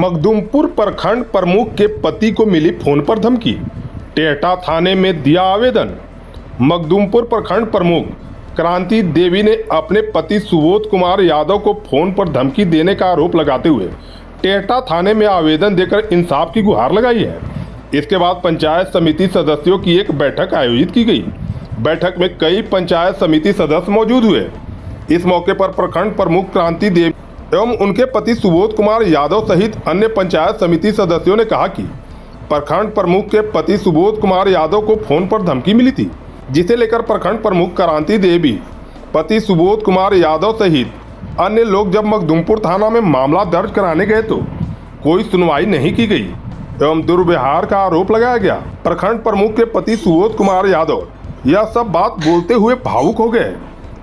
मखदूमपुर प्रखंड प्रमुख के पति को मिली फोन पर धमकी, टेहटा थाने में दिया आवेदन। मखदूमपुर प्रखंड प्रमुख क्रांति देवी ने अपने पति सुबोध कुमार यादव को फोन पर धमकी देने का आरोप लगाते हुए टेहटा थाने में आवेदन देकर इंसाफ की गुहार लगाई है। इसके बाद पंचायत समिति सदस्यों की एक बैठक आयोजित की गई। बैठक में कई पंचायत समिति सदस्य मौजूद हुए। इस मौके पर प्रखंड प्रमुख क्रांति देवी एवं उनके पति सुबोध कुमार यादव सहित अन्य पंचायत समिति सदस्यों ने कहा कि प्रखंड प्रमुख के पति सुबोध कुमार यादव को फोन पर धमकी मिली थी, जिसे लेकर प्रखंड प्रमुख क्रांति देवी, पति सुबोध कुमार यादव सहित अन्य लोग जब मखदूमपुर थाना में मामला दर्ज कराने गए तो कोई सुनवाई नहीं की गई एवं दुर्व्यवहार का आरोप लगाया गया। प्रखंड प्रमुख के पति सुबोध कुमार यादव यह सब बात बोलते हुए भावुक हो गए।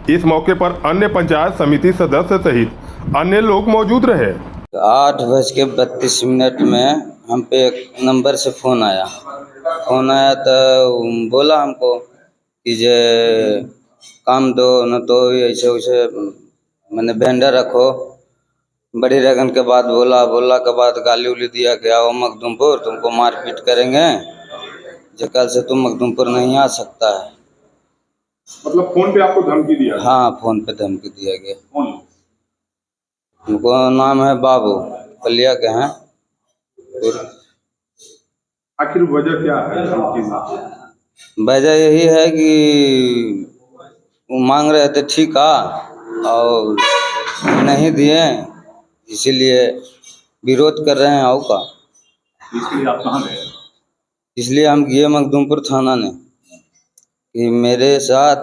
इस मौके पर अन्य पंचायत समिति सदस्य सहित अन्य लोग मौजूद रहे। 8:32 में हम पे एक नंबर से फ़ोन आया तो बोला हमको कि जे काम दो न तो ऐसे वैसे मैंने वेंडर रखो। बड़ी रगन के बाद बोला के बाद गाली उली दिया कि आओ मखदूमपुर, तुमको मारपीट करेंगे, जो कल से तुम मखदूमपुर नहीं आ सकता है। मतलब फोन पे आपको धमकी दिया? हाँ, फोन पे धमकी दिया गया। उनको नाम है बाबू, पलिया के हैं। आखिर वजह क्या है धमकी? वजह यही है कि वो मांग रहे थे ठीका और नहीं दिए, इसीलिए विरोध कर रहे हैं। आओ का इसलिए आप कहाँ गए? इसलिए हम गए मखदूमपुर थाना ने कि मेरे साथ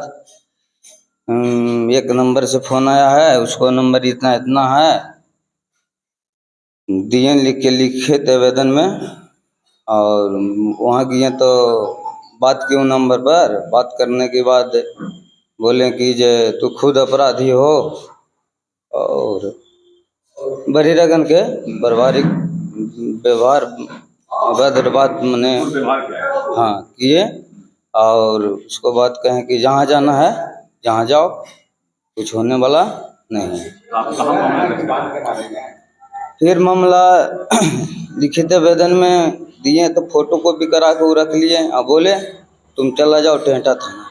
एक नंबर से फ़ोन आया है, उसको नंबर इतना इतना है, दिए लिखे थे आवेदन में। और वहाँ गए तो बात की नंबर पर, बात करने के बाद बोले कि जे तू खुद अपराधी हो और बड़ी रगन के व्यवहारिक व्यवहार बात मैंने हाँ किए। और उसको बात कहें कि जहाँ जाना है जहाँ जाओ, कुछ होने वाला नहीं है। फिर मामला लिखित आवेदन में दिए तो फोटो कॉपी करा के वो रख लिए और बोले तुम चला जाओ टेहटा थाना।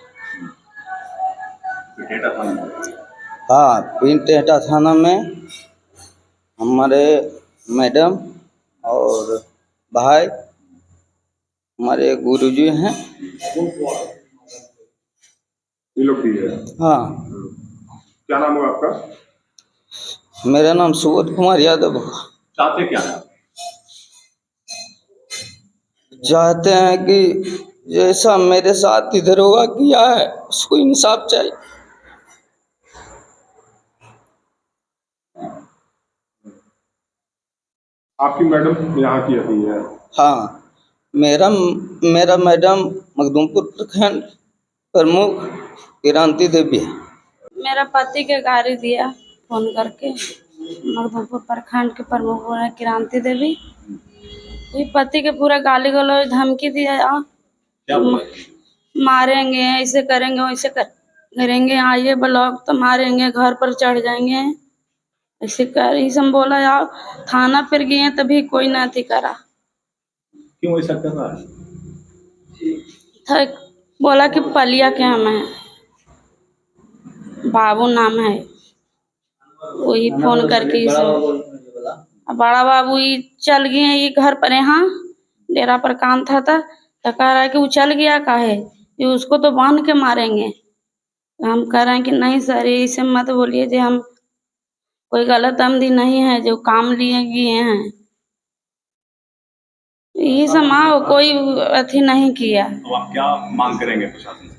हाँ, फिर टेहटा थाना में हमारे मैडम और भाई, हमारे गुरुजी हैं। ये लोग भी है? हाँ। क्या नाम है आपका? मेरा नाम सुबोध कुमार यादव। चाहते क्या है? चाहते हैं कि जैसा मेरे साथ इधर होगा किया है, उसको इंसाफ चाहिए। आपकी मैडम यहाँ की अभी है? हाँ, मेरा मैडम मखदूमपुर प्रखंड प्रमुख क्रांति देवी है। मेरा पति के गाड़ी दिया फोन करके, मखदूमपुर प्रखंड के प्रमुख बोले क्रांति देवी। ये पति के पूरा गाली गलौज धमकी दिया, मारेंगे, ऐसे करेंगे वैसे करेंगे, आइए ब्लॉक तो मारेंगे, घर पर चढ़ जाएंगे, ऐसे कर ये सब बोला। यार थाना पर गए तभी कोई ना थी करा। क्यों ऐसा कर रहा है? बोला कि पलिया के हम है, बाबू नाम है, वही फोन करके बड़ा बाबू ये चल गए, ये घर पर यहाँ डेरा पर काम था तो कह रहा है कि वो चल गया काहे, ये उसको तो बांध के मारेंगे। तो हम कह रहे हैं कि नहीं सर, इसे मत बोलिए, जो हम कोई गलत आमदी नहीं है, जो काम लिए गए हैं ये समाओ, कोई अथी नहीं किया। तो आप क्या मांग करेंगे प्रशासन से?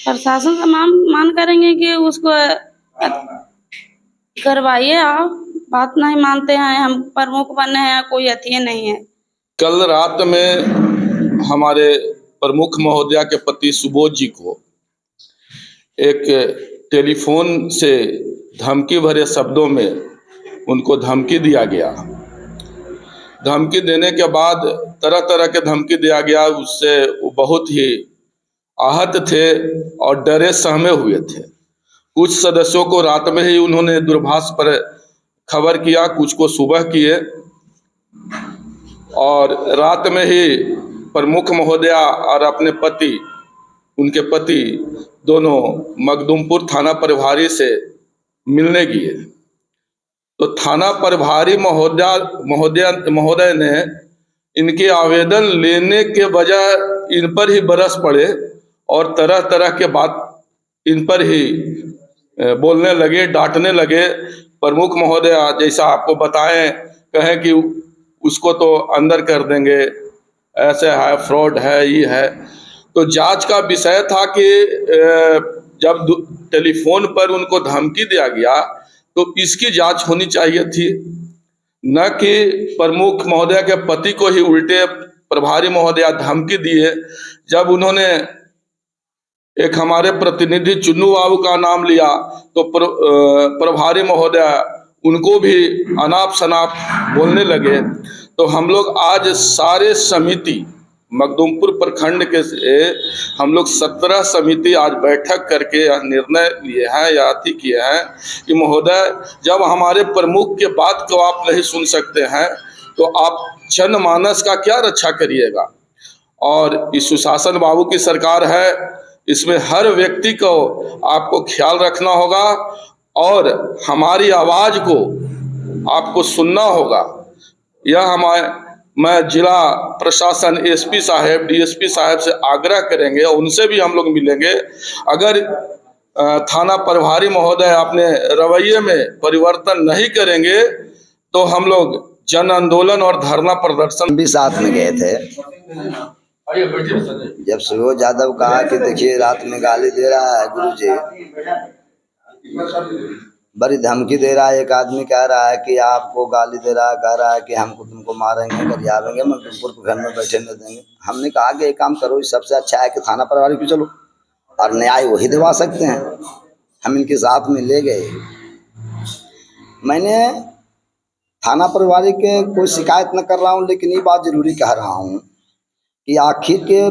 प्रशासन से मान करेंगे कि उसको करवाइए। आप बात नहीं मानते हैं, हम प्रमुख बने हैं, कोई अथी नहीं है। कल रात में हमारे प्रमुख महोदया के पति सुबोध जी को एक टेलीफोन से धमकी भरे शब्दों में उनको धमकी दिया गया। धमकी देने के बाद तरह तरह के धमकी दिया गया, उससे वो बहुत ही आहत थे और डरे सहमे हुए थे। कुछ सदस्यों को रात में ही उन्होंने दूरभाष पर खबर किया, कुछ को सुबह किए। और रात में ही प्रमुख महोदया और अपने पति, उनके पति दोनों मखदूमपुर थाना प्रभारी से मिलने गए। तो थाना प्रभारी महोदय ने इनके आवेदन लेने के बजाय इन पर ही बरस पड़े और तरह तरह के बात इन पर ही बोलने लगे, डांटने लगे। प्रमुख महोदय जैसा आपको बताएं, कहें कि उसको तो अंदर कर देंगे, ऐसे है, फ्रॉड है, ये है। तो जांच का विषय था कि जब टेलीफोन पर उनको धमकी दिया गया तो इसकी जांच होनी चाहिए थी, न कि प्रमुख महोदय के पति को ही उल्टे प्रभारी महोदय धमकी दिए। जब उन्होंने एक हमारे प्रतिनिधि चुन्नू बाबू का नाम लिया तो प्रभारी महोदय उनको भी अनाप शनाप बोलने लगे। तो हम लोग आज सारे समिति मखदूमपुर प्रखंड के से हम लोग 17 समिति आज बैठक करके यह निर्णय लिए हैं या अति किए हैं कि महोदय, जब हमारे प्रमुख के बात को आप नहीं सुन सकते हैं तो आप जनमानस का क्या रक्षा करिएगा। और इस सुशासन बाबू की सरकार है, इसमें हर व्यक्ति को आपको ख्याल रखना होगा और हमारी आवाज़ को आपको सुनना होगा। यह मैं जिला प्रशासन, एसपी साहब, डीएसपी साहब से आग्रह करेंगे, उनसे भी हम लोग मिलेंगे। अगर थाना प्रभारी महोदय अपने रवैये में परिवर्तन नहीं करेंगे तो हम लोग जन आंदोलन और धरना प्रदर्शन भी साथ में गए थे। जब सुबोध यादव कहा कि देखिए रात में गाली दे रहा है गुरुजी, बड़ी धमकी दे रहा है, एक आदमी कह रहा है कि आपको गाली दे रहा है, कह रहा है कि हमको तुमको मारेंगे, गरियावेंगे, मखदूमपुर के घर में बैठे नहीं देंगे। हमने कहा कि एक काम करो, सबसे अच्छा है कि थाना प्रभारी को चलो और न्याय वही दिलवा सकते हैं। हम इनके साथ में ले गए। मैंने थाना प्रभारी के कोई शिकायत न कर रहा हूँ, लेकिन ये बात जरूरी कह रहा हूँ कि आखिर के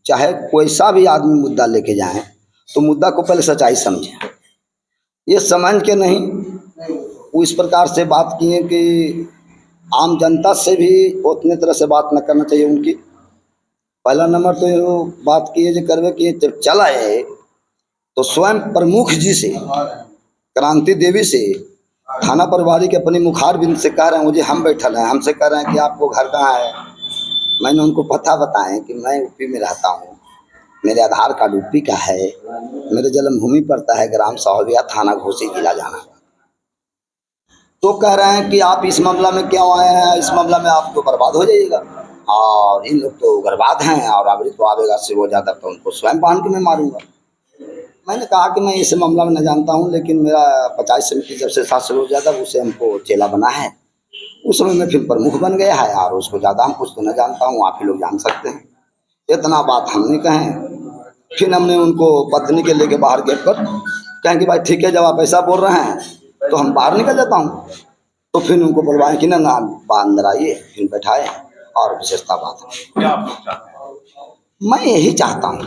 चाहे कोई सा भी आदमी मुद्दा लेके जाएं तो मुद्दा को पहले सच्चाई समझें। ये समझ के नहीं वो इस प्रकार से बात किए कि आम जनता से भी उतने तरह से बात न करना चाहिए उनकी। पहला नंबर तो ये बात की है जो करवे कि जब चल आए तो स्वयं प्रमुख जी से, क्रांति देवी से, थाना प्रभारी के अपनी मुखार बिंद से कह रहे हैं, मुझे हम बैठल हैं, हमसे कह रहे हैं कि आपको घर कहाँ है। मैंने उनको पता बताएं कि मैं यूपी में रहता हूँ, मेरे आधार कार्ड यूपी का है, मेरे जन्मभूमि पड़ता है ग्राम साहबिया, थाना घोसी, जिला जाना। तो कह रहे हैं कि आप इस मामला में क्यों आए हैं, इस मामला में आप तो बर्बाद हो जाइएगा। और इन लोग तो बर्बाद हैं और अभी तो आवेगा से हो जाता तो उनको स्वयं बांध के मैं मारूंगा। मैंने कहा कि मैं इस मामला में न जानता हूं, लेकिन मेरा पंचायत समिति जब से शासन हो जाता उसे हमको चेला बना है, उस समय में फिर प्रमुख बन गया है और उसको ज़्यादा हम कुछ तो न जानता हूँ, आप ही लोग जान सकते हैं। इतना बात हमने कहें। फिर हमने उनको पत्नी के लेके बाहर गेट पर कहें कि भाई ठीक है, जब आप ऐसा बोल रहे हैं तो हम बाहर निकल जाता हूँ। तो फिर उनको बुलवाएं कि ना अंदर आइए, फिर बैठाए। और विशेषता बात है, मैं यही चाहता हूँ,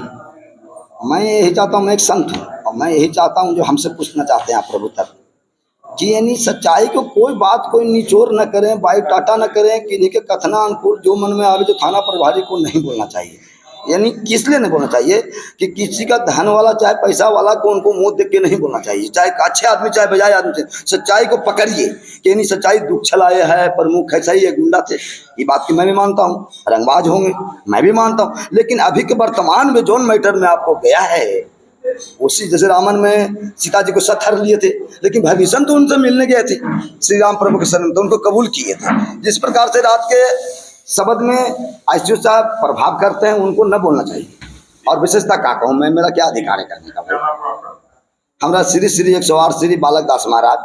मैं एक संत हूँ और मैं यही चाहता हूँ जो हमसे पूछना चाहते हैं प्रभु तक कि यानी सच्चाई को कोई बात कोई निचोड़ न करें, बायोडाटा न करें, किन्हीं के कथना अनुकूल जो मन में आवे जो थाना प्रभारी को नहीं बोलना चाहिए। यानी किस लिए नहीं बोलना चाहिए कि किसी का धन वाला चाहे पैसा वाला को उनको मुंह देख के नहीं बोलना चाहिए, चाहे अच्छे आदमी चाहे बेजाय आदमी चाहे, सच्चाई को पकड़िए कि यानी सच्चाई दुख छलाए है, प्रमुख है, सही है, गुंडा थे, ये बात की मैं भी मानता हूँ, रंगबाज होंगे मैं भी मानता हूँ। लेकिन अभी के वर्तमान में जोन मैटर में आपको गया है, उसी जैसे रामन में सीता जी को सत्थर लिए थे, लेकिन भविष्य तो उनसे मिलने गए थे श्री राम प्रभु के शरण, तो उनको कबूल किए थे। जिस प्रकार से रात के शब्द में आईसीयू साहब प्रभाव करते हैं, उनको न बोलना चाहिए। और विशेषता क्या कहूँ मैं, मेरा क्या अधिकार है करने का। हमारा श्री श्री 108 श्री बालक दास महाराज